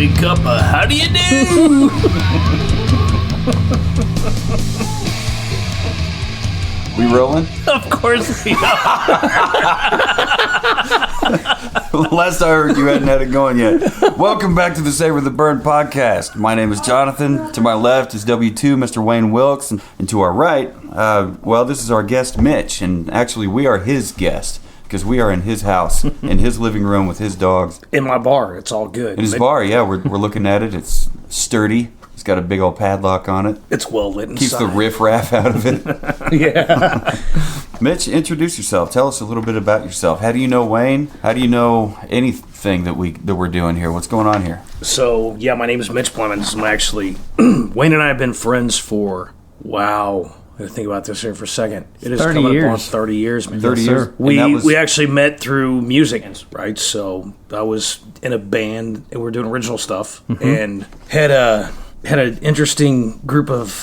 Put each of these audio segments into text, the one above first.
Big cup of how do you do? We rolling? Of course we are. Last I heard, you hadn't had it going yet. Welcome back to the Savor the Burn podcast. My name is Jonathan. To my left is W2, Mr. Wayne Wilkes. And to our right, this is our guest, Mitch. And actually, we are his guest because we are in his house, in his living room with his dogs. In my bar, it's all good. In his bar, yeah. We're looking at it. It's sturdy. It's got a big old padlock on it. It's well lit inside. Keeps the riffraff out of it. Yeah. Mitch, introduce yourself. Tell us a little bit about yourself. How do you know Wayne? How do you know anything that we're doing here? What's going on here? So, yeah, my name is Mitch Plemmons. I'm actually, Wayne and I have been friends for, wow, I gotta think about this here for a second. It is coming up on 30 years, man. 30 years. We actually met through music, right? So I was in a band and we were doing original stuff and had an interesting group of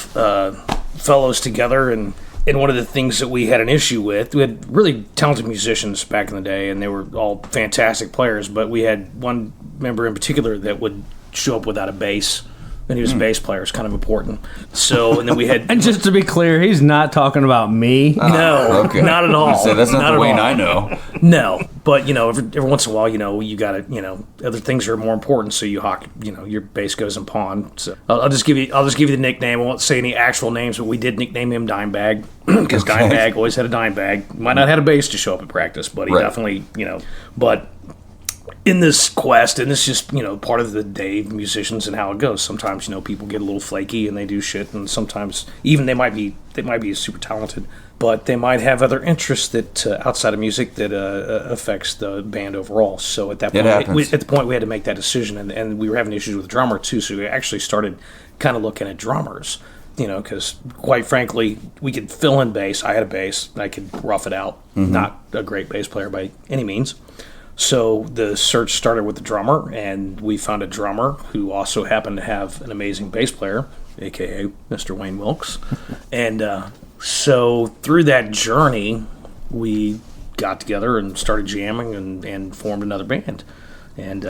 fellows together, and one of the things that we had an issue with, we had really talented musicians back in the day, and they were all fantastic players, but we had one member in particular that would show up without a bass, and he was a bass player. It's kind of important. So, and then we had... And just to be clear, he's not talking about me. No, okay. Not at all. So that's not the Wayne all. I know. No, but, every once in a while, you got to, other things are more important, so your bass goes in pawn. So I'll just give you the nickname. I won't say any actual names, but we did nickname him Dimebag, because Dimebag always had a dime bag. Might not have had a bass to show up at practice, but he definitely, but... in this quest, and this is just, part of the day of musicians and how it goes. Sometimes, people get a little flaky and they do shit, and sometimes even they might be super talented, but they might have other interests that outside of music that affects the band overall. So at that point, we had to make that decision, and we were having issues with the drummer too. So we actually started kind of looking at drummers, because quite frankly, we could fill in bass. I had a bass, I could rough it out. Not a great bass player by any means. So the search started with the drummer, and we found a drummer who also happened to have an amazing bass player, a.k.a. Mr. Wayne Wilkes. And so through that journey, we got together and started jamming and formed another band. And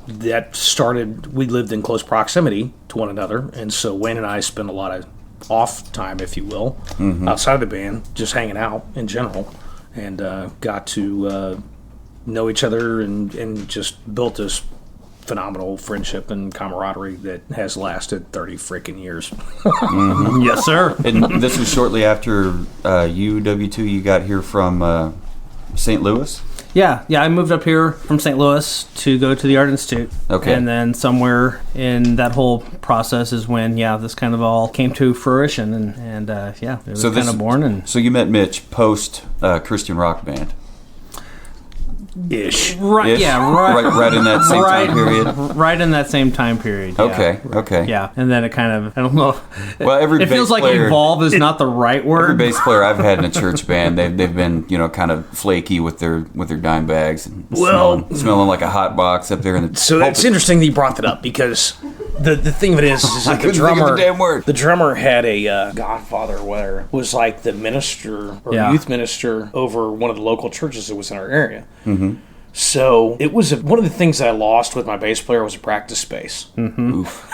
that started, we lived in close proximity to one another, and so Wayne and I spent a lot of off time, if you will, outside of the band, just hanging out in general, and got to... know each other and just built this phenomenal friendship and camaraderie that has lasted 30 freaking years. Yes, sir. And this was shortly after W2, you got here from St. Louis? Yeah, I moved up here from St. Louis to go to the Art Institute. Okay. And then somewhere in that whole process is when, this kind of all came to fruition, and it was kind of born. And so you met Mitch post Christian rock band? Ish. Right. Ish? Yeah. Right. Right in that same time period. Right in that same time period. Yeah. Okay. Yeah, and then it kind of, I don't know. Well, it feels like evolve is not the right word. Every bass player I've had in a church band, they've been kind of flaky with their dime bags and smelling like a hot box up there in the. So that's interesting that you brought that up, because the thing of it is that the drummer had a godfather, where was like the minister or youth minister over one of the local churches that was in our area. So it was one of the things that I lost with my bass player was a practice space. Oof.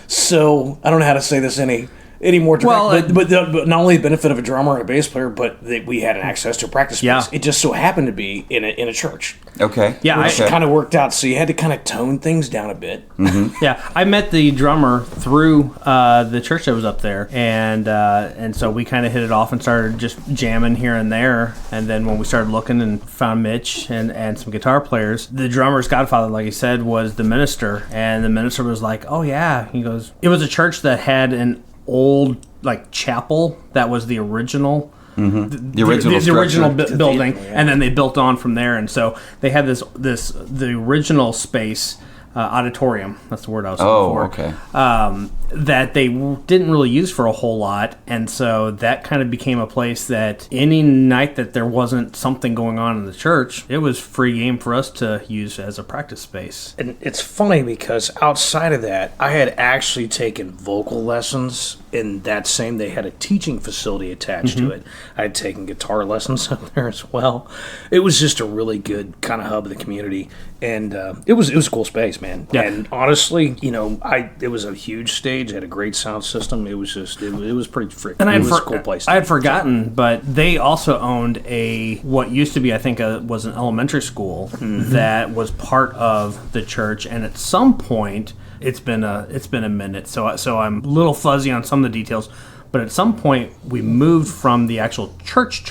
So I don't know how to say this any more direct, but not only the benefit of a drummer and a bass player, but that we had access to a practice space. Yeah. It just so happened to be in a church. Okay. Yeah, which kind of worked out. So you had to kind of tone things down a bit. Yeah, I met the drummer through the church that was up there, and so we kind of hit it off and started just jamming here and there. And then when we started looking and found Mitch and some guitar players, the drummer's godfather, like he said, was the minister, and the minister was like, "Oh yeah," he goes, "It was a church that had an old chapel that was the original." The original building, and then they built on from there, and so they had the original space, auditorium. That's the word I was looking for. Okay. That they didn't really use for a whole lot, and so that kind of became a place that any night that there wasn't something going on in the church, it was free game for us to use as a practice space. And it's funny because outside of that, I had actually taken vocal lessons in that same. They had a teaching facility attached to it. I had taken guitar lessons up there as well. It was just a really good kind of hub of the community, and it was a cool space, man. man. Yeah. And honestly, it was a huge stage, had a great sound system. It was just, it was pretty freaking. And it was a cool place. I had forgotten, but they also owned what used to be, I think, was an elementary school that was part of the church. And at some point, it's been a minute, so I'm a little fuzzy on some of the details. But at some point, we moved from the actual church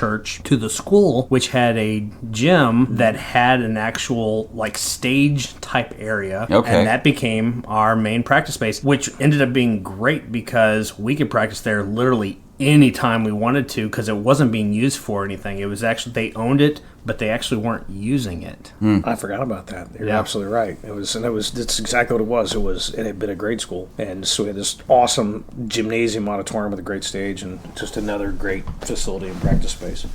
to the school, which had a gym that had an actual stage type area. Okay. And that became our main practice space, which ended up being great because we could practice there literally anytime we wanted to because it wasn't being used for anything. It was actually, they owned it, but they actually weren't using it. I forgot about that. You're absolutely right. That's exactly what it was. It had been a grade school, and so we had this awesome gymnasium auditorium with a great stage and just another great facility and practice space.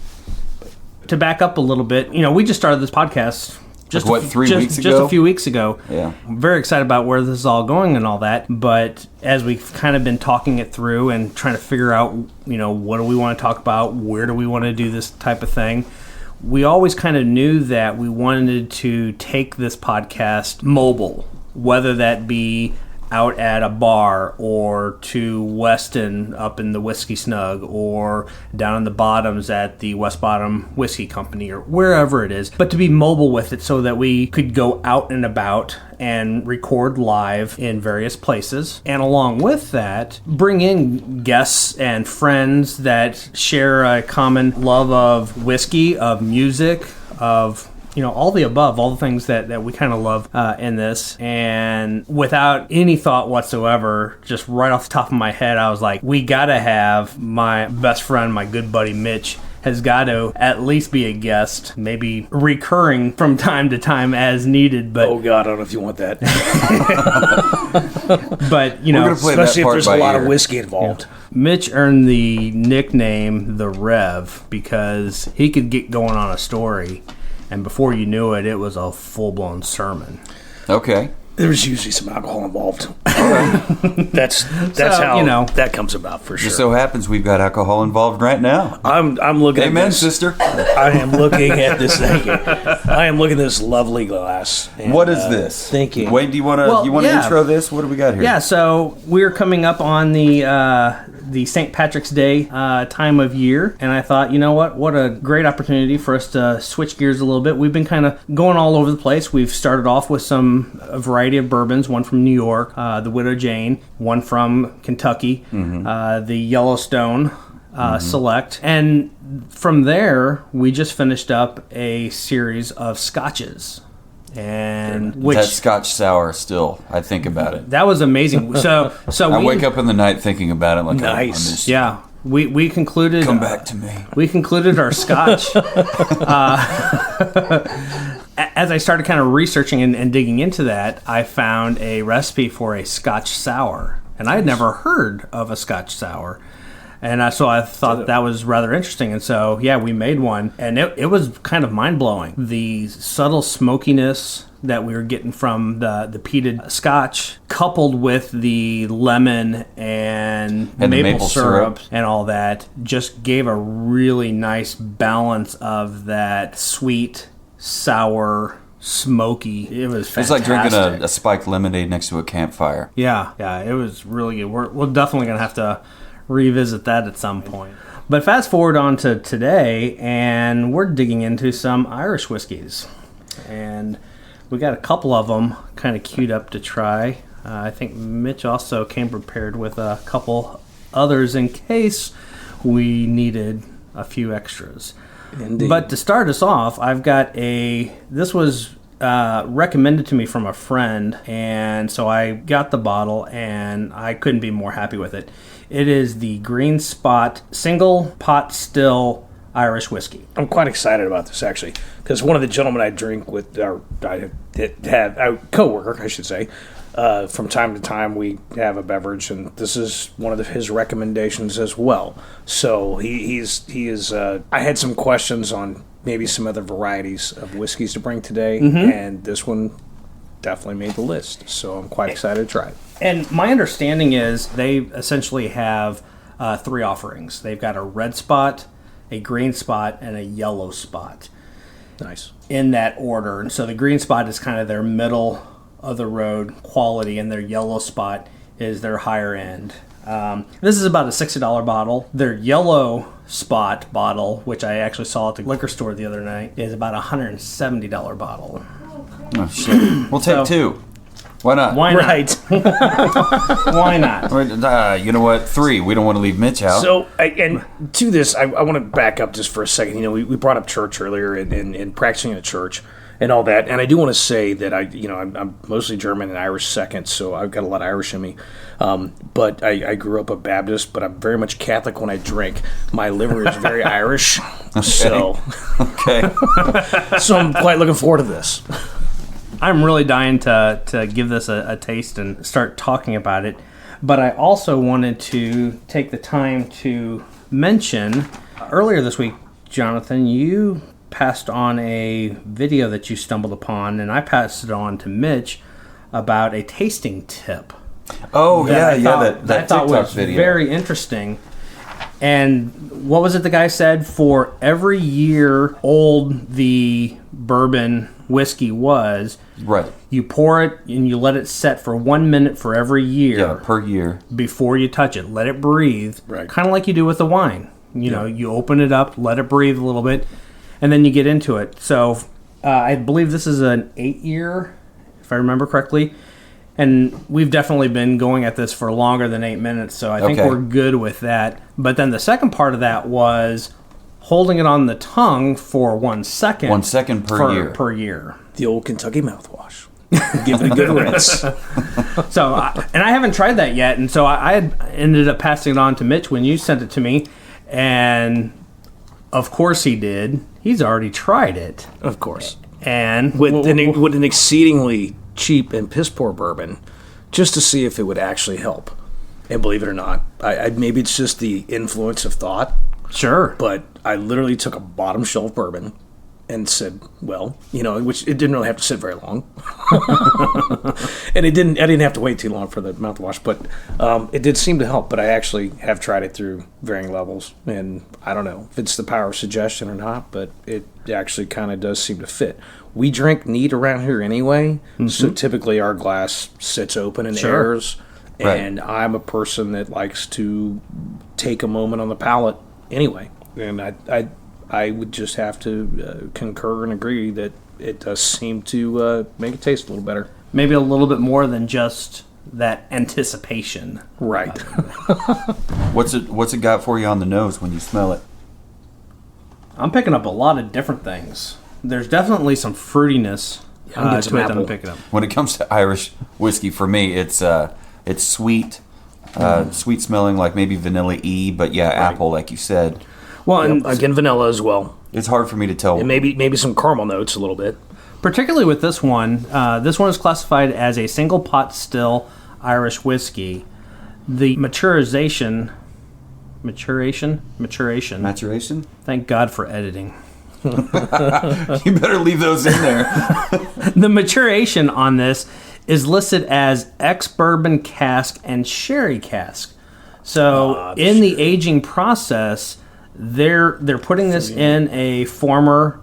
To back up a little bit, we just started this podcast. Just 3 weeks ago? Just a few weeks ago. Yeah. I'm very excited about where this is all going and all that. But as we've kind of been talking it through and trying to figure out, what do we want to talk about? Where do we want to do this type of thing? We always kind of knew that we wanted to take this podcast mobile, whether that be out at a bar or to Weston up in the Whiskey Snug or down in the Bottoms at the West Bottom Whiskey Company or wherever it is, but to be mobile with it so that we could go out and about and record live in various places. And along with that, bring in guests and friends that share a common love of whiskey, of music, of all the above, all the things that we kind of love in this. And without any thought whatsoever, just right off the top of my head, I was like, we got to have my best friend, my good buddy Mitch, has got to at least be a guest, maybe recurring from time to time as needed. But oh God, I don't know if you want that. But We're gonna play especially that part if there's a by lot ear. of whiskey involved. Mitch earned the nickname The Rev because he could get going on a story, and before you knew it, it was a full-blown sermon. Okay. There's usually some alcohol involved. That's how that comes about for sure. Just so happens we've got alcohol involved right now. I'm looking. Amen, at this. sister. I am looking at this. Thank you. I am looking at this lovely glass. And, What is this? Thank you. Wait, do you want to intro this? What do we got here? Yeah, so we're coming up on the St. Patrick's Day time of year, and I thought, what a great opportunity for us to switch gears a little bit. We've been kind of going all over the place. We've started off with a variety of bourbons, one from New York, the Widow Jane, one from Kentucky, the Yellowstone Select, and from there we just finished up a series of scotches. And that Scotch sour still, I think about it. That was amazing. So I wake up in the night thinking about it. Like, nice. Yeah. We concluded. Come back to me. We concluded our Scotch. As I started kind of researching and digging into that, I found a recipe for a Scotch sour, and I had never heard of a Scotch sour. And so I thought that was rather interesting. And so, we made one. And it was kind of mind-blowing. The subtle smokiness that we were getting from the peated scotch, coupled with the lemon and maple syrup and all that, just gave a really nice balance of that sweet, sour, smoky. It was fantastic. It's like drinking a spiked lemonade next to a campfire. Yeah, it was really good. We're definitely going to have to revisit that at some point. But fast forward on to today, and we're digging into some Irish whiskeys. And we got a couple of them kind of queued up to try. I think Mitch also came prepared with a couple others in case we needed a few extras. Indeed. But to start us off, I've got this was recommended to me from a friend, and so I got the bottle, and I couldn't be more happy with it. It is the Green Spot Single Pot Still Irish Whiskey. I'm quite excited about this, actually, because one of the gentlemen I drink with, or I have a coworker, I should say, from time to time we have a beverage, and this is one of his recommendations as well. So he is. I had some questions on maybe some other varieties of whiskeys to bring today, and this one definitely made the list. So I'm quite excited to try it. And my understanding is they essentially have 3 offerings. They've got a red spot, a green spot, and a yellow spot. Nice. In that order. And so the green spot is kind of their middle of the road quality, and their yellow spot is their higher end. This is about a $60 bottle. Their yellow spot bottle, which I actually saw at the liquor store the other night, is about a $170 bottle. Oh, shit. We'll take two. Why not? Why not? Right. Why not? You know what? 3. We don't want to leave Mitch out. So, and to this, I want to back up just for a second. You know, we brought up church earlier and practicing in a church and all that. And I do want to say that I'm mostly German and Irish second, so I've got a lot of Irish in me. But I grew up a Baptist, but I'm very much Catholic when I drink. My liver is very Irish. Okay. So I'm quite looking forward to this. I'm really dying to give this a taste and start talking about it. But I also wanted to take the time to mention, earlier this week, Jonathan, you passed on a video that you stumbled upon, and I passed it on to Mitch about a tasting tip. Oh, that that I thought TikTok was video. very interesting. And what was it the guy said? For every year old the bourbon whiskey was, Right. you pour it and you let it set for 1 minute for every year. Yeah, per year. Before you touch it. Let it breathe. Right. Kind of like you do with the wine. You know, you open it up, let it breathe a little bit, and then you get into it. So I believe this is an 8-year, if I remember correctly. And we've definitely been going at this for longer than 8 minutes, so I think Okay. we're good with that. But then the second part of that was holding it on the tongue for 1 second. 1 second per year. The old Kentucky mouthwash. Give it a good rinse. So, and I haven't tried that yet, and so I had ended up passing it on to Mitch when you sent it to me, and of course he did. He's already tried it, Of course. and With an exceedingly cheap and piss poor bourbon, just to see if it would actually help. And believe it or not, I maybe it's just the influence of thought, sure, but I literally took a bottom shelf bourbon and said, well, which it didn't really have to sit very long. And I didn't have to wait too long for the mouthwash, but it did seem to help. But I actually have tried it through varying levels, and I don't know if it's the power of suggestion or not, but it actually kind of does seem to fit. We drink neat around here anyway, so typically our glass sits open and Sure. airs, Right. and I'm a person that likes to take a moment on the palate anyway, and I would just have to concur and agree that it does seem to make it taste a little better. maybe a little bit more than just that anticipation. Right. What's it got for you on the nose when you smell it? I'm picking up a lot of different things. There's definitely some fruitiness I'm getting to some it that I'm apple. picking up. When it comes to Irish whiskey, for me, it's sweet, sweet smelling, like maybe vanilla but yeah, apple, like you said. Well, and Again, vanilla as well, It's hard for me to tell. and maybe some caramel notes a little bit. particularly with this one is classified as a single pot still Irish whiskey. The maturation. Maturation? Thank God for editing. You better leave those in there. The maturation on this is listed as ex-bourbon cask and sherry cask. So in the aging process, they're putting this in a former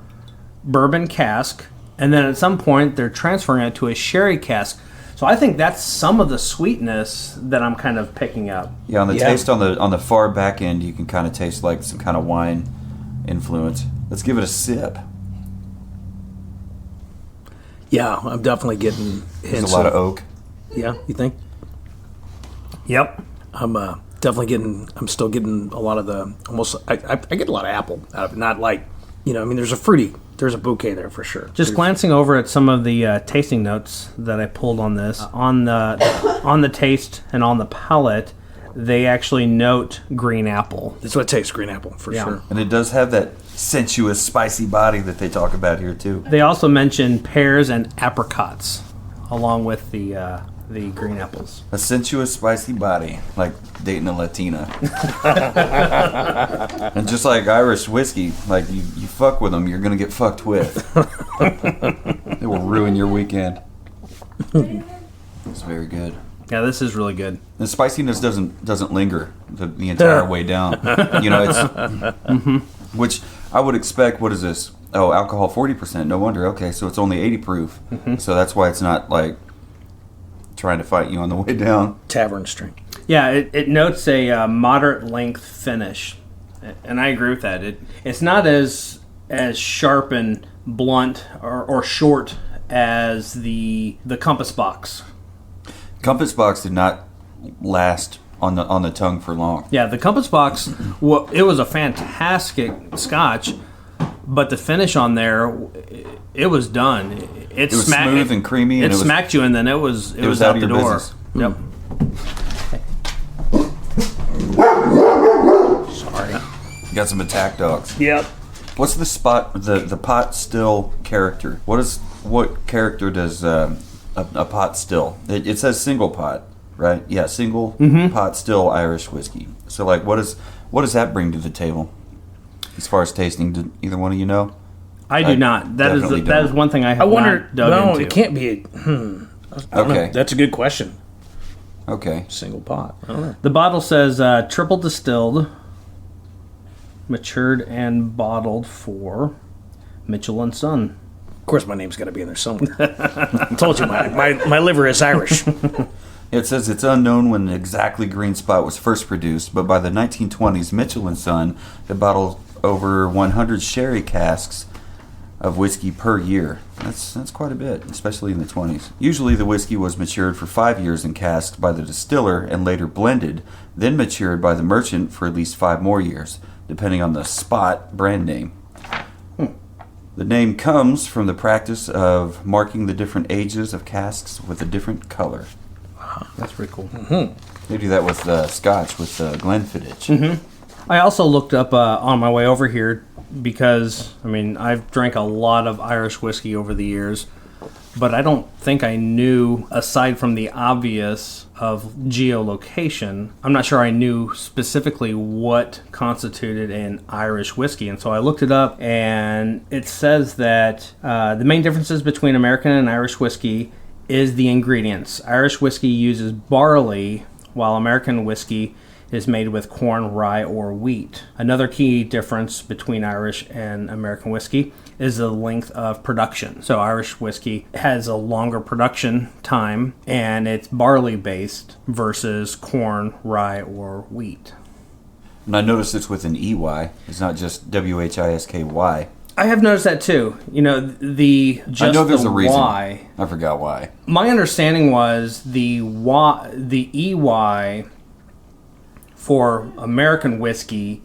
bourbon cask, and then at some point they're transferring it to a sherry cask. So I think that's some of the sweetness that I'm kind of picking up. Yeah, on the Yeah. taste on the far back end, you can kind of taste like some kind of wine influence. Let's give it a sip. Yeah, I'm definitely getting There's hints a lot of oak. Yeah, you think? Yep. I'm definitely getting. I'm still getting a lot of the almost. I get a lot of apple out of it. Not like there's a bouquet there for sure. Just glancing over at some of the tasting notes that I pulled on this, on the taste and on the palate, they actually note green apple. That's what it tastes, green apple for Yeah. sure. And it does have that sensuous, spicy body that they talk about here, too. They also mention pears and apricots, along with the green apples. A sensuous, spicy body, like dating a Latina. And just like Irish whiskey, like you fuck with them, you're going to get fucked with. It will ruin your weekend. It's very good. Yeah, this is really good. The spiciness doesn't linger the entire way down. It's which I would expect. What is this? Oh, alcohol 40%. No wonder. Okay, so it's only 80 proof. So that's why it's not like trying to fight you on the way down. Tavern strength. Yeah, it notes a moderate length finish, and I agree with that. It's not as sharp and blunt or short as the Compass Box. Compass Box did not last on the tongue for long. Yeah, the Compass Box, it was a fantastic Scotch, but the finish on there, it was done. It was smooth and creamy. It smacked you, and then it was out the door. Business. Yep. Sorry. You got some attack dogs. Yep. What's the pot still character? What character does a pot still? It says single pot, right? Yeah, single pot still Irish whiskey. So like, what does that bring to the table as far as tasting? Do either one of you know? I do not. That is one thing I have not dug into. It can't be. Okay, that's a good question. Okay, Single pot. I don't know. The bottle says triple distilled, matured and bottled for Mitchell and Son. Of course, my name's got to be in there somewhere. I told you, my liver is Irish. it says it's unknown when the exactly green spot was first produced, but by the 1920s, Mitchell and Son had bottled over 100 sherry casks of whiskey per year. That's quite a bit, especially in the 20s. Usually the whiskey was matured for 5 years and casked by the distiller and later blended, then matured by the merchant for at least 5 more years, depending on the spot brand name. The name comes from the practice of marking the different ages of casks with a different color. That's pretty cool. They do that with Scotch, with Glenfiddich. I also looked up on my way over here because, I mean, I've drank a lot of Irish whiskey over the years, but I don't think I knew, aside from the obvious of geolocation, I'm not sure I knew specifically what constituted an Irish whiskey. And so I looked it up, and it says that the main differences between American and Irish whiskey is the ingredients. Irish whiskey uses barley, while American whiskey is made with corn, rye, or wheat. Another key difference between Irish and American whiskey is the length of production. So Irish whiskey has a longer production time, and it's barley-based versus corn, rye, or wheat. And I noticed it's with an EY. It's not just WHISKY. I have noticed that too. You know, I know there's a reason. Y. I forgot why. My understanding was the EY for American whiskey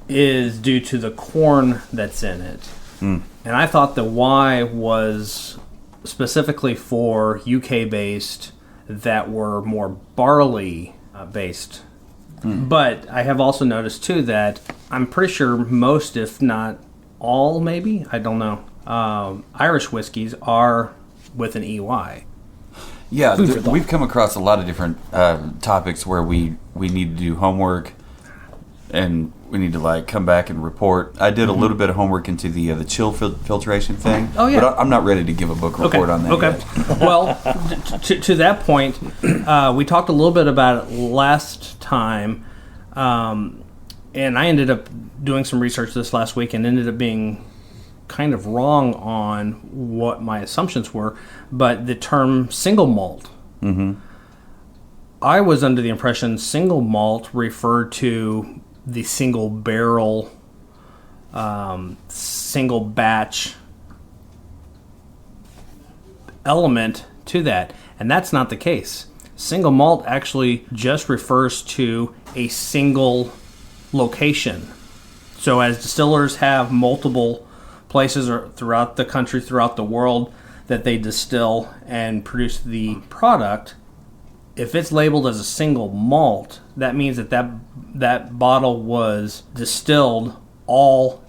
is due to the corn that's in it. And I thought the Y was specifically for UK-based that were more barley-based. But I have also noticed, too, that I'm pretty sure most, if not all, maybe, I don't know, Irish whiskeys are with an EY. Yeah, we've come across a lot of different topics where we need to do homework and we need to like come back and report. I did a little bit of homework into the chill filtration thing. Oh yeah, but I'm not ready to give a book report on that yet. Well, to that point, we talked a little bit about it last time, and I ended up doing some research this last week and ended up being kind of wrong on what my assumptions were. But the term single malt, I was under the impression single malt referred to the single barrel, single batch element to that, and that's not the case. Single malt actually just refers to a single location. So as distillers have multiple places throughout the country, throughout the world, that they distill and produce the product, if it's labeled as a single malt, that means that bottle was distilled all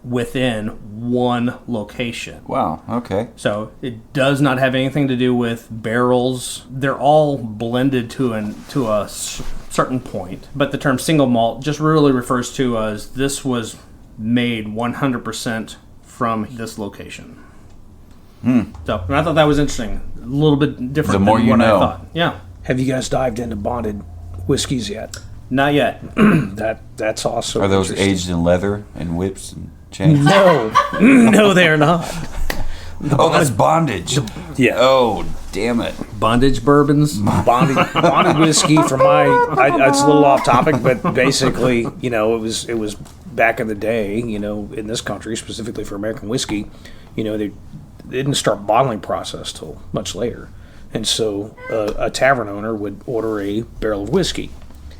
within one location. Wow, okay. So it does not have anything to do with barrels. They're all blended to a certain point. But the term single malt just really refers to as this was made 100% from this location. So, and I thought that was interesting. A little bit different The more than you what know. I thought. Yeah. Have you guys dived into bonded whiskeys yet? Not yet. That's also Are those interesting. aged in leather and whips and chains? No, no, they are not. Oh, that's bondage. Yeah. Oh, Damn it. Bondage bourbons. Bonded whiskey for it's a little off topic, but basically, it was back in the day, in this country, specifically for American whiskey, they didn't start bottling process till much later. And so a tavern owner would order a barrel of whiskey,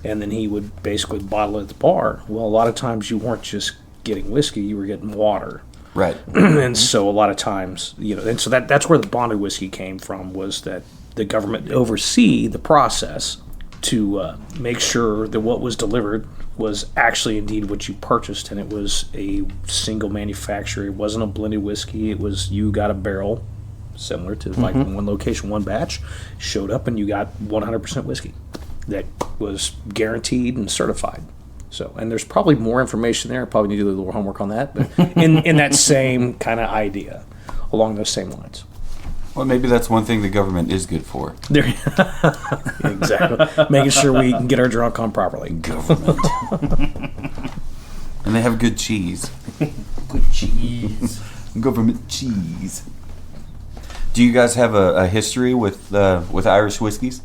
and then he would basically bottle it at the bar. Well, a lot of times you weren't just getting whiskey, you were getting water. Right. And so a lot of times, and so that's where the bonded whiskey came from, was that the government oversee the process to make sure that what was delivered was actually indeed what you purchased, and it was a single manufacturer. It wasn't a blended whiskey. It was, you got a barrel similar to like one location, one batch, showed up, and you got 100% whiskey that was guaranteed and certified. So, and there's probably more information there. I probably need to do a little homework on that, but in that same kind of idea, along those same lines. Well, maybe that's one thing the government is good for. There, exactly. Making sure we can get our drunk on properly. Government. And they have good cheese. Good cheese. Government cheese. Do you guys have a history with Irish whiskeys?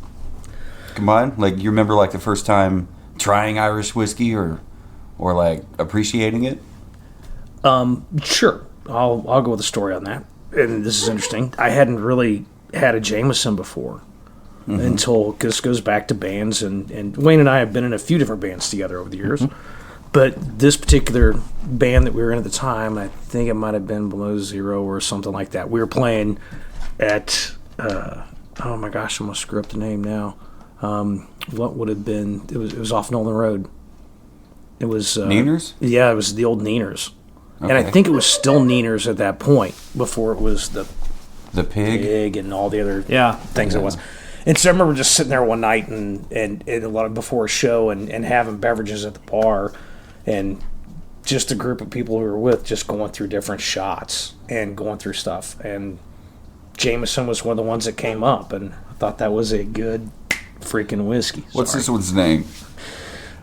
Combined? Like, you remember like the first time trying Irish whiskey or like appreciating it? Sure. I'll go with a story on that. And this is interesting. I hadn't really had a Jameson before until, because this goes back to bands, and Wayne and I have been in a few different bands together over the years. But this particular band that we were in at the time, I think it might have been Below Zero or something like that. We were playing at, oh my gosh, I'm going to screw up the name now. What would have been, it was off Nolan Road. It was Nieners? Yeah, it was the old Nieners. Okay. And I think it was still Nieners at that point, before it was the pig and all the other things Yeah. it was. And so I remember just sitting there one night and a lot of before a show and having beverages at the bar, and just a group of people who were with just going through different shots and going through stuff. And Jameson was one of the ones that came up, and I thought that was a good freaking whiskey. What's this one's name?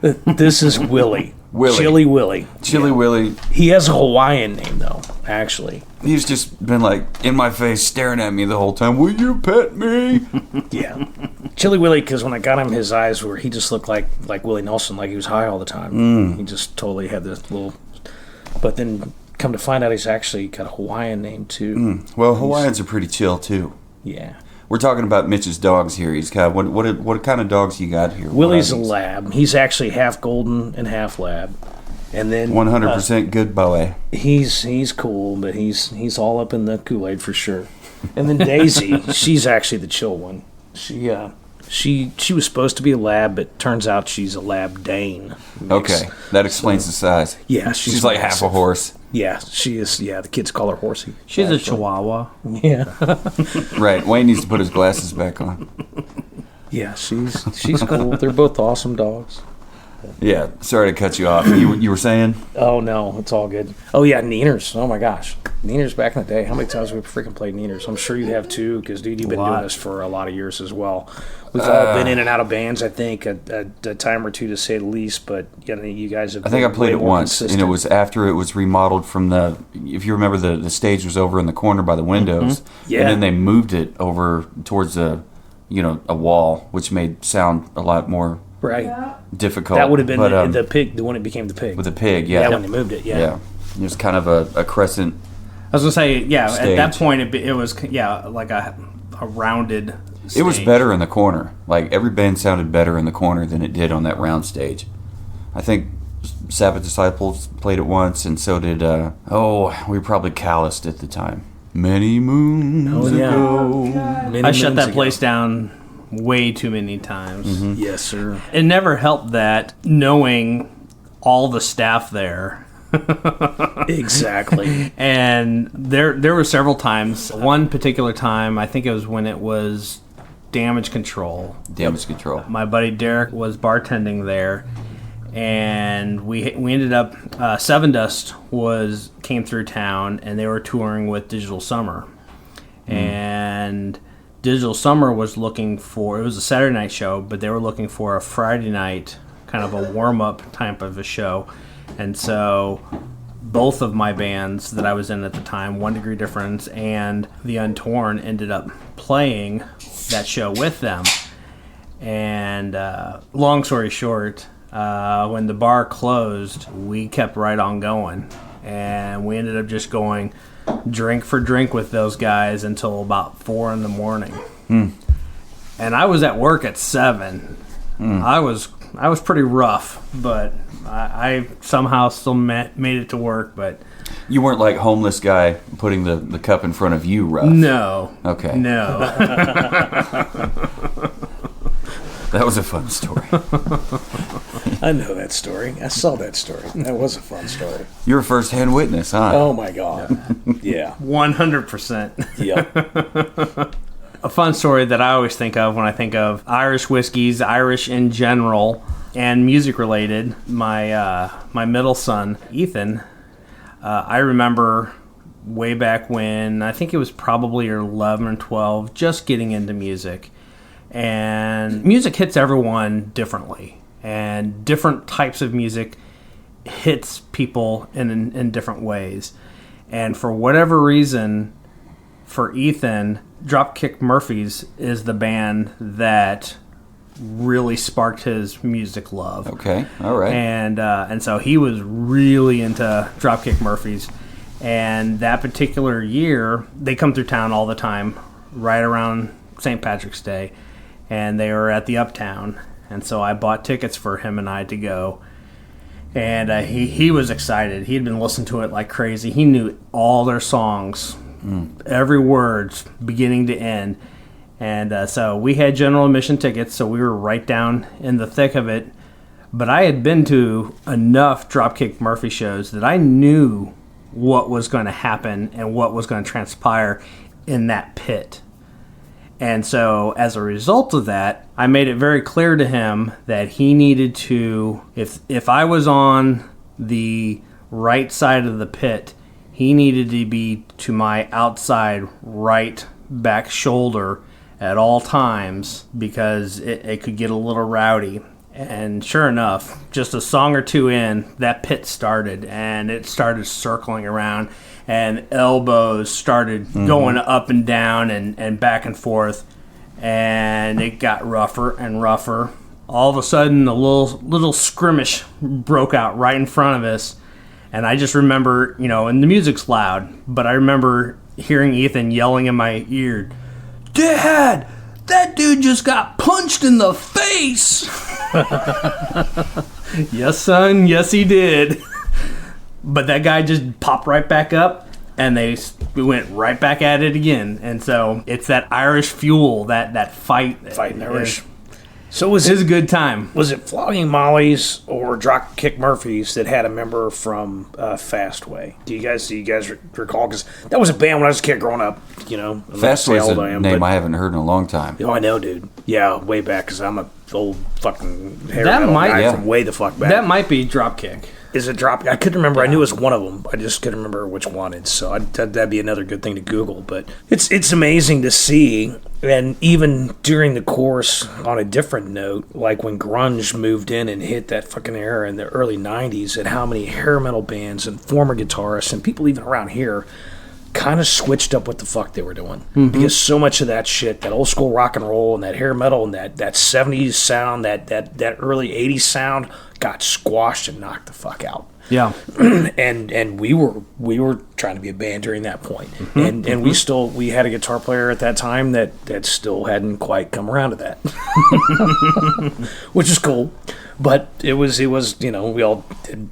This is Willie. Willie. Chili Willie. Chili Willie. He has a Hawaiian name, though, actually. He's just been like in my face staring at me the whole time. Will you pet me? Yeah. Chili Willie, because when I got him, his eyes he just looked like Willie Nelson, like he was high all the time. He just totally had this little... But then come to find out he's actually got a Hawaiian name, too. Well, Hawaiians are pretty chill, too. Yeah. We're talking about Mitch's dogs here. He's got what kind of dogs you got here? Willie's a lab. He's actually half golden and half lab. And then 100% good boy. He's cool, but he's all up in the Kool-Aid for sure. And then Daisy, she's actually the chill one. She was supposed to be a lab, but turns out she's a lab Dane mix. Okay, that explains the size. Yeah, she's like half a horse. Yeah, she is. Yeah, the kids call her Horsey. She's a Chihuahua. Yeah. Right. Wayne needs to put his glasses back on. Yeah, she's cool. They're both awesome dogs. Yeah. Sorry to cut you off. You were saying? Oh no, it's all good. Oh yeah, Nieners. Oh my gosh, Nieners back in the day. How many times have we freaking played Nieners? I'm sure you have too, because dude, you've been doing this for a lot of years as well. We've all been in and out of bands, I think, a time or two to say the least. But you guys have. I think I played it once, consistent. and it was after it was remodeled from the. If you remember, the stage was over in the corner by the windows, Yeah. and then they moved it over towards a wall, which made sound a lot more right. difficult. That would have been But, the pig, the one it became the pig. with the pig. Yeah. when they moved it. Yeah. Yeah. It was kind of a crescent. I was gonna say, at that Stage. point it was like a rounded. It was stage. better in the corner. Like, every band sounded better in the corner than it did on that round stage. I think Sabbath Disciples played it once, and so did, we were probably calloused at the time. Many moons ago. Many I shut moons that ago. place down way too many times. Yes, sir. It never helped that knowing all the staff there. Exactly. And there were several times. One particular time, I think it was when it was Damage Control. Damage Control. My buddy Derek was bartending there, and we ended up Seven Dust came through town, and they were touring with Digital Summer, and Digital Summer was looking for, it was a Saturday night show, but they were looking for a Friday night kind of a warm up type of a show, and so both of my bands that I was in at the time, 1 Degree Difference and The Untorn, ended up playing that show with them. And long story short, when the bar closed, we kept right on going. And we ended up just going drink for drink with those guys until about 4 in the morning. And I was at work at 7. I was pretty rough, but I somehow still made it to work. But You weren't like homeless guy putting the cup in front of you rough. no. Okay. No. That was a fun story. I know that story. I saw that story. That was a fun story. You're a first-hand witness, huh? Oh my God. Yeah. 100%. Yeah. A fun story that I always think of when I think of Irish whiskeys, Irish in general, and music related. My middle son, Ethan, I remember way back when, I think it was probably 11 or 12, just getting into music. And music hits everyone differently. And different types of music hits people in different ways. And for whatever reason, for Ethan, Dropkick Murphys is the band that really sparked his music love. Okay, all right. And so he was really into Dropkick Murphys. And that particular year, they come through town all the time, right around St. Patrick's Day. And they were at the Uptown. And so I bought tickets for him and I to go. And he was excited. He had been listening to it like crazy. He knew all their songs, every word, beginning to end. And so we had general admission tickets, so we were right down in the thick of it. But I had been to enough Dropkick Murphy shows that I knew what was going to happen and what was going to transpire in that pit. And so as a result of that, I made it very clear to him that he needed to, if I was on the right side of the pit, he needed to be to my outside right back shoulder at all times, because it could get a little rowdy. And sure enough, just a song or two in, that pit started, and it started circling around, and elbows started going up and down and back and forth, and it got rougher and rougher. All of a sudden, a little skirmish broke out right in front of us, and I just remember, and the music's loud, but I remember hearing Ethan yelling in my ear, "Dad, that dude just got punched in the face!" Yes, son, yes, he did. But that guy just popped right back up, and we went right back at it again. And so it's that Irish fuel, that fight. Fighting Irish. So was It was a good time. Was it Flogging Molly's or Dropkick Murphys that had a member from Fastway? Do you guys recall? Because that was a band when I was a kid growing up. Fastway's a name I haven't heard in a long time. Oh, I know, dude. Yeah, way back, because I'm a old fucking hair That metal might- guy yeah. from way the fuck back. That might be Dropkick. Is it Drop? I couldn't remember. I knew it was one of them. I just couldn't remember which one. And so that'd be another good thing to Google. But it's amazing to see. And even during the course, on a different note, like when grunge moved in and hit that fucking era in the early 90s, and how many hair metal bands and former guitarists and people even around here kind of switched up what the fuck they were doing. Because so much of that shit, that old school rock and roll and that hair metal and that 70s sound, that early 80s sound, got squashed and knocked the fuck out. Yeah. and we were trying to be a band during that point. And we had a guitar player at that time that still hadn't quite come around to that. Which is cool. But it was we all did,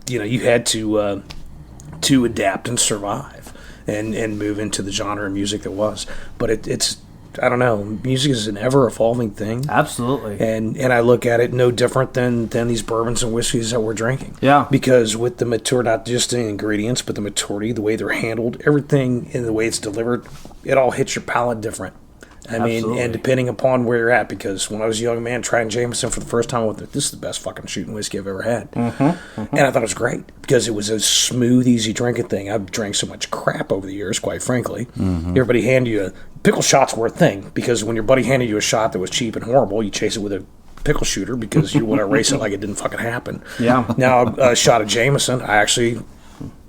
you had to adapt and survive and move into the genre of music that was. But it's I don't know, music is an ever-evolving thing. Absolutely. And I look at it no different than these bourbons and whiskeys that we're drinking. Yeah. Because with the maturity, not just the ingredients, but the maturity, the way they're handled, everything in the way it's delivered, it all hits your palate different. I mean, Absolutely. and depending upon where you're at, because when I was a young man trying Jameson for the first time, I went, this is the best fucking shooting whiskey I've ever had. And I thought it was great because it was a smooth, easy drinking thing. I've drank so much crap over the years, quite frankly. Everybody handed you pickle shots were a thing, because when your buddy handed you a shot that was cheap and horrible, you chase it with a pickle shooter because you want to erase it like it didn't fucking happen. Yeah. Now, a shot of Jameson, I actually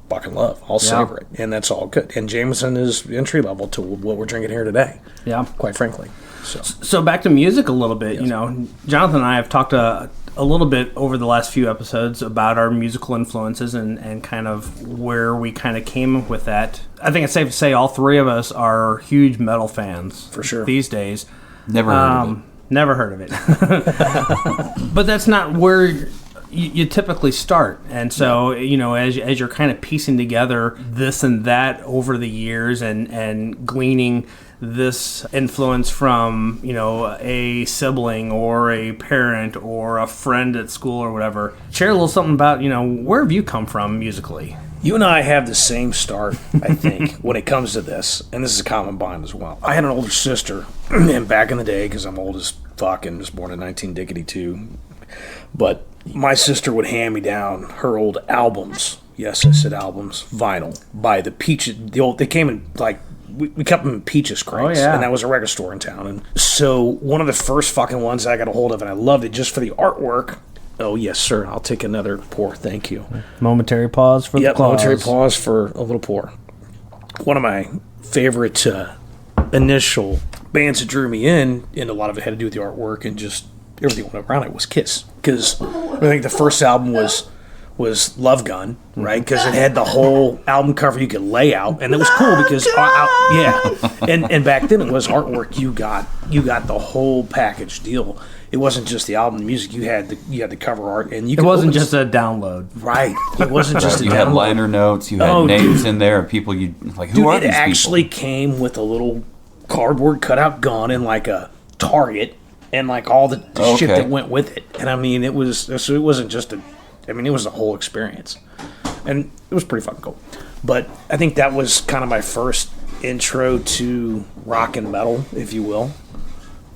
fucking love. I'll savor it, and that's all good. And Jameson is entry level to what we're drinking here today. Yeah, quite frankly. So back to music a little bit. Yes. You know, Jonathan and I have talked a little bit over the last few episodes about our musical influences and kind of where we kind of came with that. I think it's safe to say all three of us are huge metal fans for sure these days. Never heard of it. Never heard of it. But that's not where you typically start. And so, you know, as you're kind of piecing together this and that over the years and gleaning this influence from, you know, a sibling or a parent or a friend at school or whatever, share a little something about, you know, where have you come from musically? You and I have the same start, I think, when it comes to this, and this is a common bond as well. I had an older sister, and back in the day, because I'm old as fuck and was born in 1992, but my sister would hand me down her old albums. Yes, I said albums, vinyl, by the Peaches. They came in like, we kept them in Peaches crates, and that was a record store in town. And so one of the first fucking ones I got a hold of, and I loved it just for the artwork. Oh, yes, sir. I'll take another pour. Thank you. Momentary pause for the clause. Momentary pause for a little pour. One of my favorite initial bands that drew me in, and a lot of it had to do with the artwork and just everything went around it, was Kiss. Because I think the first album was Love Gun, right? Because it had the whole album cover you could lay out, and it was cool because and back then it was artwork. You got the whole package deal. It wasn't just the album, the music. You had the cover art, and it wasn't just a download, right? It wasn't just you a download. You had liner notes. You had names in there of people you like. Who are these people? It actually came with a little cardboard cutout gun and like a target and like all the shit that went with it. And I mean, it wasn't just it was a whole experience, and it was pretty fucking cool. But I think that was kind of my first intro to rock and metal, if you will,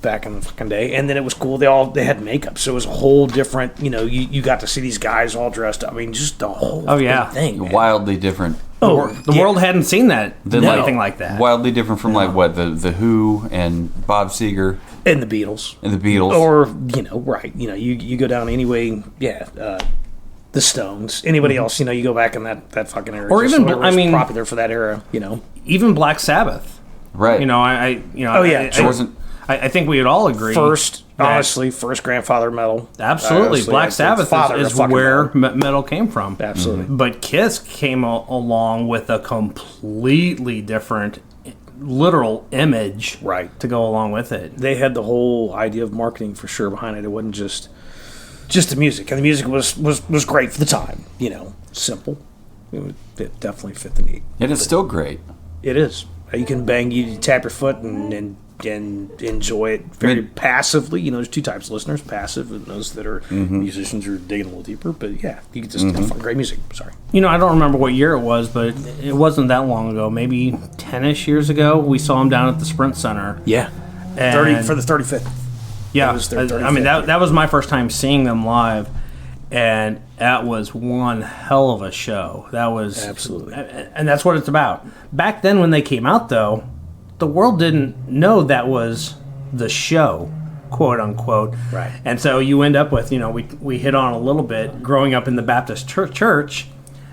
back in the fucking day. And then it was cool. They had makeup, so it was a whole different. You know, you got to see these guys all dressed up. I mean, just the whole thing. Man. Wildly different. The world hadn't seen anything like that. Wildly different from like what the Who and Bob Seger and the Beatles or you go down anyway. The Stones, anybody else, you go back in that fucking era, or even popular for that era, even Black Sabbath, right? I think we would all agree. First grandfather metal, absolutely. Black Sabbath is where metal came from, absolutely. But Kiss came along with a completely different literal image, right, to go along with it. They had the whole idea of marketing for sure behind it. It wasn't just the music, and the music was great for the time. Simple. It definitely fit the need. And it's still great. It is. You can you tap your foot and enjoy it very passively. There's two types of listeners: passive and those that are musicians who are digging a little deeper. But yeah, you can just have fun. Great music. Sorry. I don't remember what year it was, but it wasn't that long ago. Maybe 10-ish years ago, we saw them down at the Sprint Center. Yeah, 30 for the 35th. Yeah, that was my first time seeing them live, and that was one hell of a show. That was absolutely, and that's what it's about. Back then, when they came out, though, the world didn't know that was the show, quote unquote. Right. And so you end up with, we hit on a little bit. Growing up in the Baptist church,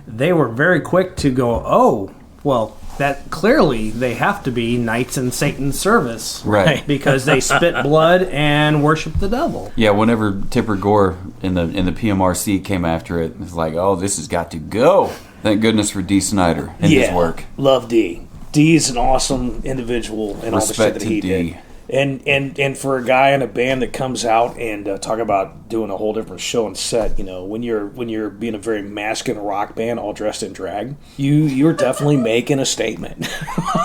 they were very quick to go, oh, well, that clearly they have to be knights in Satan's service, right? Because they spit blood and worship the devil. Yeah, whenever Tipper Gore in the PMRC came after it, it's like, oh, this has got to go. Thank goodness for Dee Snider and his work. Love Dee. Dee's an awesome individual and all the shit that he did. And for a guy in a band that comes out and talk about doing a whole different show and set, when you're being a very masculine rock band all dressed in drag, you're definitely making a statement.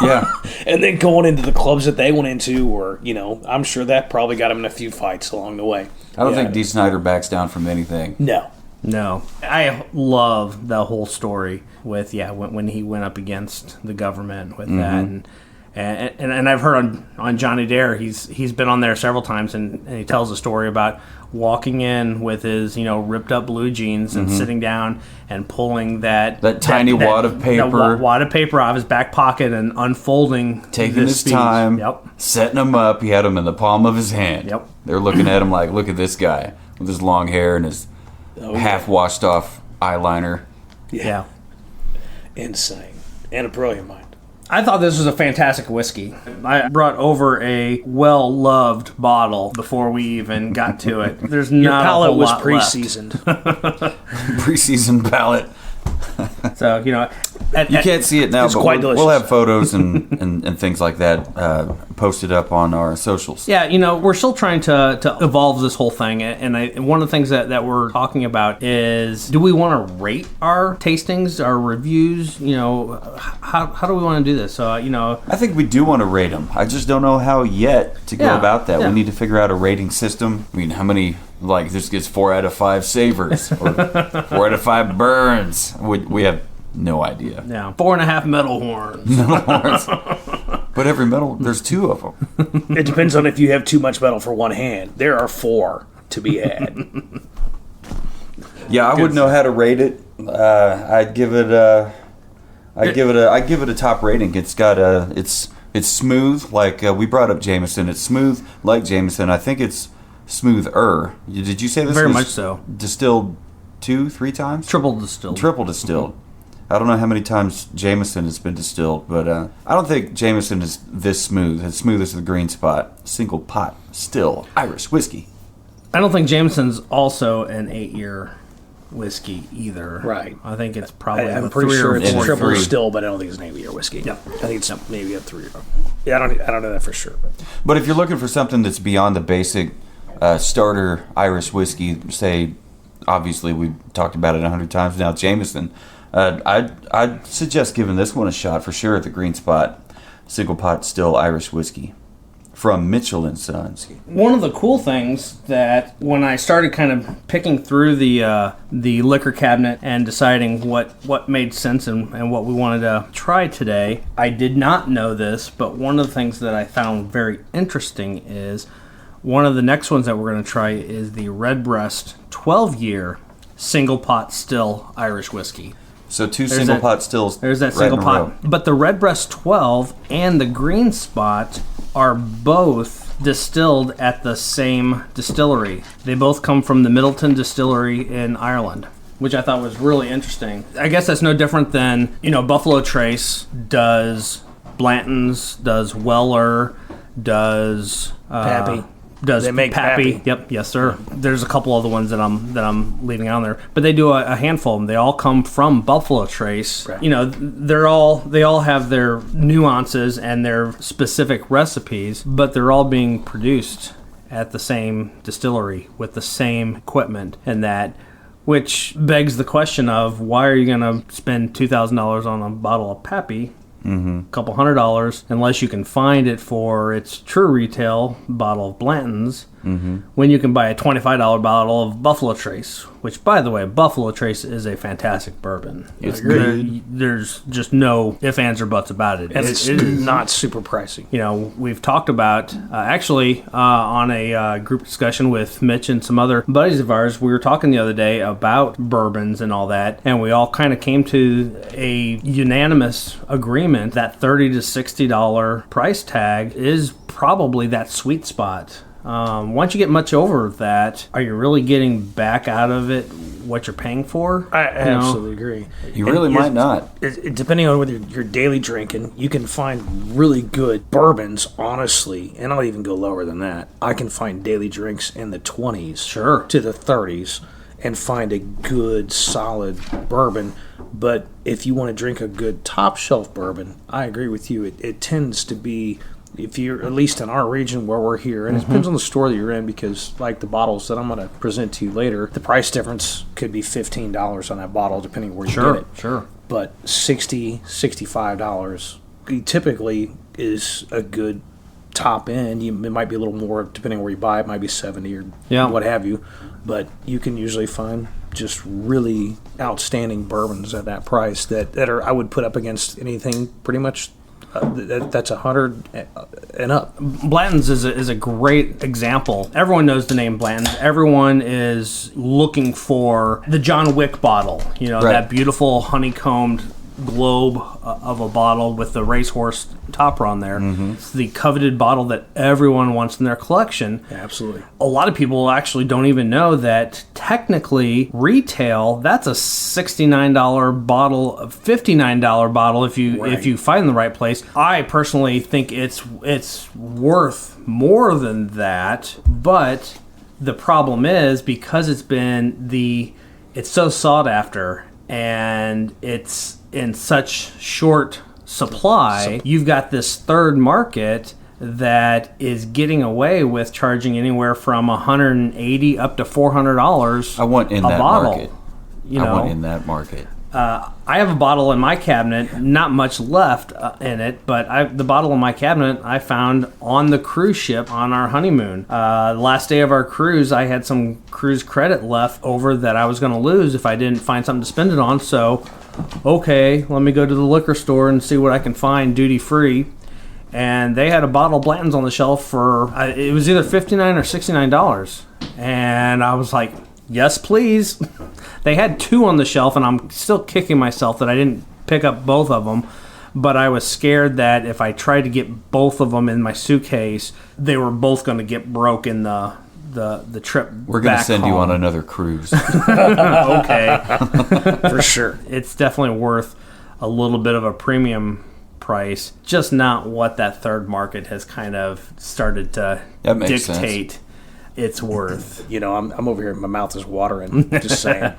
Yeah. And then going into the clubs that they went into, or I'm sure that probably got him in a few fights along the way. I don't think Dee Snider backs down from anything. No. I love the whole story with when he went up against the government with that. And I've heard on Johnny Dare, he's been on there several times, and he tells a story about walking in with his ripped up blue jeans and sitting down and pulling that tiny wad of paper, wad of paper out of his back pocket and unfolding, taking his time, setting them up. He had them in the palm of his hand. Yep. They're looking at him like, look at this guy with his long hair and his half washed off eyeliner. Yeah. insane and a brilliant mind. I thought this was a fantastic whiskey. I brought over a well-loved bottle before we even got to it. There's Your not palate a whole was lot pre-seasoned. Pre-seasoned palate. left. So, You can't see it now, It's but quite we'll delicious. have photos and things like that posted up on our socials. Yeah, we're still trying to evolve this whole thing, and one of the things that we're talking about is, do we want to rate our tastings, our reviews? How do we want to do this? So, I think we do want to rate them. I just don't know how yet to go Yeah, about that. yeah. We need to figure out a rating system. I mean, how many, like, this gets 4 out of 5 savors or 4 out of 5 burns? We have no idea. yeah, 4.5 metal horns. But every metal, there's 2 of them. It depends on if you have too much metal for one hand. There are 4 to be had. Yeah, I wouldn't know how to rate it. I'd give it a top rating. It's got it's smooth. Like we brought up Jameson. It's smooth like Jameson. I think it's smoother. Did you say this? Very was much so. Distilled 2-3 times. Triple distilled. Triple distilled. I don't know how many times Jameson has been distilled, but I don't think Jameson is this smooth. As smooth as the Green Spot. Single pot still Irish whiskey. I don't think Jameson's also an 8-year whiskey either. Right. I think it's probably I'm a pretty 3 or sure it's 4. triple 3. still, but I don't think it's an 8-year whiskey. Yeah. I think it's maybe a 3. Yeah, I don't know that for sure. But if you're looking for something that's beyond the basic starter Irish whiskey, say, obviously we've talked about it 100 times now, Jameson, I'd suggest giving this one a shot for sure at the Green Spot Single Pot Still Irish Whiskey from Mitchell & Sons. One of the cool things that when I started kind of picking through the liquor cabinet and deciding what made sense and what we wanted to try today, I did not know this, but one of the things that I found very interesting is one of the next ones that we're going to try is the Redbreast 12-year Single Pot Still Irish Whiskey. So 2 single pot stills. There's that right single in a pot. row. But the Redbreast 12 and the Green Spot are both distilled at the same distillery. They both come from the Middleton Distillery in Ireland, which I thought was really interesting. I guess that's no different than, Buffalo Trace does Blanton's, does Weller, does Pappy. Does They make Pappy. Yep, yes sir. There's a couple other ones that I'm leaving on there, but they do a handful of them. They all come from Buffalo Trace. Right. They all have their nuances and their specific recipes, but they're all being produced at the same distillery with the same equipment and that. Which begs the question of why are you going to spend $2,000 on a bottle of Pappy? A couple $100 unless you can find it for its true retail bottle of Blanton's when you can buy a $25 bottle of Buffalo Trace, which by the way, Buffalo Trace is a fantastic bourbon. It's good. There's just no ifs, ands, or buts about it. And it's not super pricey. We've talked about, on a group discussion with Mitch and some other buddies of ours, we were talking the other day about bourbons and all that, and we all kind of came to a unanimous agreement that $30 to $60 price tag is probably that sweet spot. Once you get much over that, are you really getting back out of it what you're paying for? I absolutely agree. You really might not. Depending on whether you're daily drinking, you can find really good bourbons, honestly, and I'll even go lower than that. I can find daily drinks in the 20s Sure. to the 30s and find a good, solid bourbon. But if you want to drink a good top shelf bourbon, I agree with you. It tends to be, if you're at least in our region where we're here, and it depends on the store that you're in, because like the bottles that I'm going to present to you later, the price difference could be $15 on that bottle depending where you get it. Sure. But $60, $65 typically is a good top end. It might be a little more depending on where you buy it. It might be 70 or what have you. But you can usually find just really outstanding bourbons at that price that are, I would put up against anything pretty much that's 100 and up. Blanton's is a great example. Everyone knows the name Blanton's. Everyone is looking for the John Wick bottle. Right. That beautiful honeycombed globe of a bottle with the racehorse topper on there. It's the coveted bottle that everyone wants in their collection. Absolutely. A lot of people actually don't even know that technically retail, that's a $69 bottle, a $59 bottle if you find the right place. I personally think it's worth more than that, but the problem is because it's so sought after and it's in such short supply, you've got this third market that is getting away with charging anywhere from $180 up to $400 I want in a that bottle. market. You know, I want in that market. I have a bottle in my cabinet, not much left in it, but the bottle in my cabinet I found on the cruise ship on our honeymoon. The last day of our cruise, I had some cruise credit left over that I was going to lose if I didn't find something to spend it on. So, okay, let me go to the liquor store and see what I can find duty free. And they had a bottle of Blanton's on the shelf for, it was either $59 or $69. And I was like, yes, please. They had two on the shelf, and I'm still kicking myself that I didn't pick up both of them. But I was scared that if I tried to get both of them in my suitcase, they were both going to get broke in the trip. We're going to back send home. you on another cruise. Okay. For sure. It's definitely worth a little bit of a premium price, just not what that third market has kind of started to That makes dictate. sense. It's worth. You know, I'm over here, my mouth is watering. Just saying.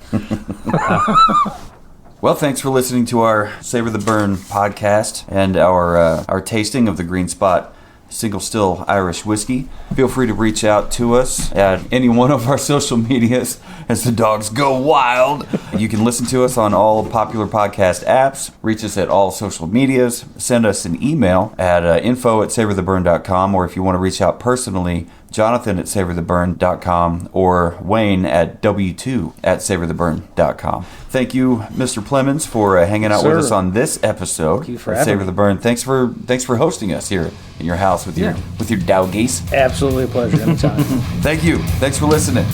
Well, thanks for listening to our Savor the Burn podcast and our tasting of the Green Spot Single Still Irish Whiskey. Feel free to reach out to us at any one of our social medias as the dogs go wild. You can listen to us on all popular podcast apps. Reach us at all social medias. Send us an email at info@savortheburn.com, or if you want to reach out personally, Jonathan at savortheburn.com or Wayne at w2@savortheburn.com. Thank you, Mr. Plemmons, for hanging out with us on this episode Thank you for of having Savor me. the Burn. Thanks for hosting us here in your house with your doggies. Absolutely a pleasure. Anytime. Thank you. Thanks for listening.